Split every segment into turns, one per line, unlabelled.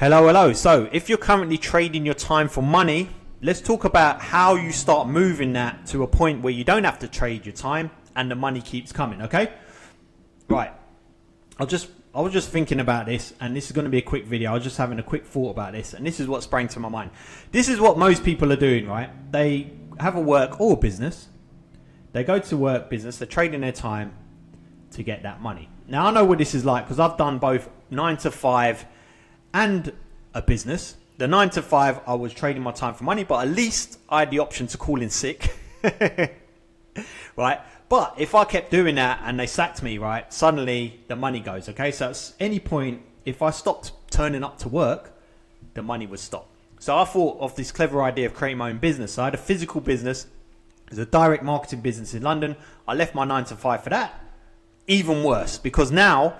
Hello. So if you're currently trading your time for money, let's talk about how you start moving that to a point where you don't have to trade your time and the money keeps coming, okay? Right. I was just thinking about this, and this is going to be a quick video. I was just having a quick thought about this, and this is what sprang to my mind. This is what most people are doing, right? They have a work or a business. They go to work, business, they're trading their time to get that money. Now, I know what this is like because I've done both 9 to 5 and a business. The 9 to 5, I was trading my time for money, but at least I had the option to call in sick. Right? But if I kept doing that and they sacked me, right, suddenly the money goes, okay? So at any point, if I stopped turning up to work, the money would stop. So I thought of this clever idea of creating my own business. So I had a physical business. It was a direct marketing business in London. I left my 9 to 5 for that. Even worse, because now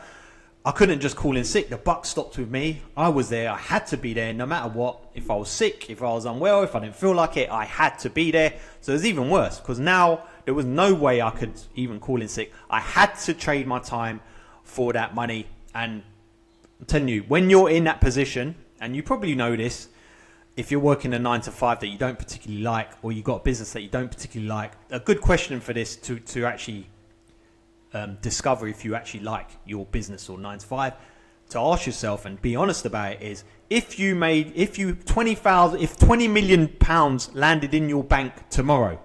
I couldn't just call in sick. The buck stopped with me. I was there. I had to be there no matter what. If I was sick, if I was unwell, if I didn't feel like it, I had to be there. So it was even worse because now there was no way I could even call in sick. I had to trade my time for that money. And I'm telling you, when you're in that position, and you probably know this, if you're working a 9 to 5 that you don't particularly like, or you've got a business that you don't particularly like, a good question for this to actually discover if you actually like your business or 9 to 5, to ask yourself and be honest about it is, if 20 million pounds landed in your bank tomorrow,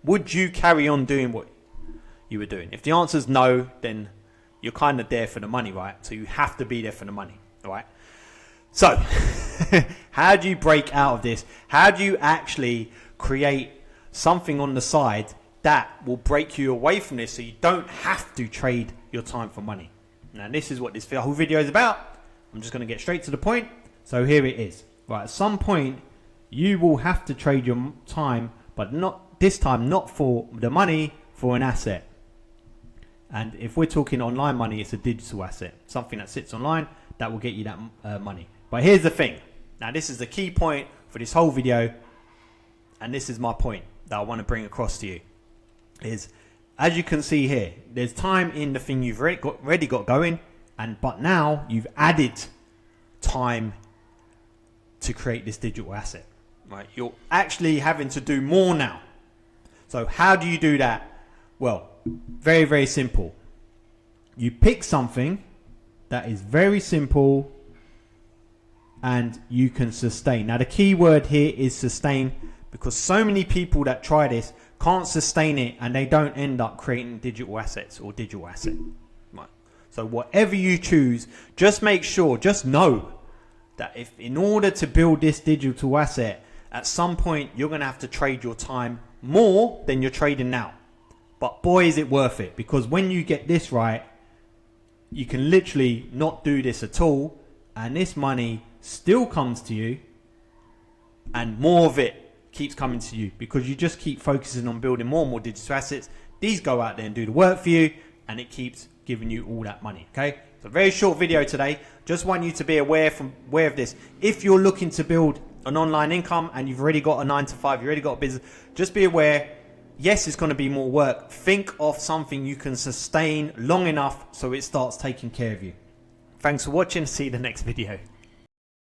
would you carry on doing what you were doing? If the answer is no, then you're kind of there for the money, right? So you have to be there for the money, right? So how do you break out of this? How do you actually create something on the side that will break you away from this so you don't have to trade your time for money? Now, this is what this whole video is about. I'm just going to get straight to the point. So here it is. Right, at some point, you will have to trade your time, but not this time, not for the money, for an asset. And if we're talking online money, it's a digital asset, something that sits online that will get you that money. But here's the thing. Now, this is the key point for this whole video, and this is my point that I want to bring across to you. Is, as you can see here, there's time in the thing you've already got going, but now you've added time to create this digital asset, right? You're actually having to do more now. So how do you do that? Well, very, very simple. You pick something that is very simple and you can sustain. Now, the key word here is sustain, because so many people that try this can't sustain it and they don't end up creating digital assets or digital asset. Right. So whatever you choose, just make sure, just know that if in order to build this digital asset, at some point you're going to have to trade your time more than you're trading now. But boy, is it worth it, because when you get this right, you can literally not do this at all, and this money still comes to you, and more of it keeps coming to you because you just keep focusing on building more and more digital assets. These go out there and do the work for you, and it keeps giving you all that money. Okay, it's a very short video today. Just want you to be aware of this. If you're looking to build an online income and you've already got a 9 to 5, you already got a business, just be aware. Yes, it's going to be more work. Think of something you can sustain long enough so it starts taking care of you. Thanks for watching. See you in the next video.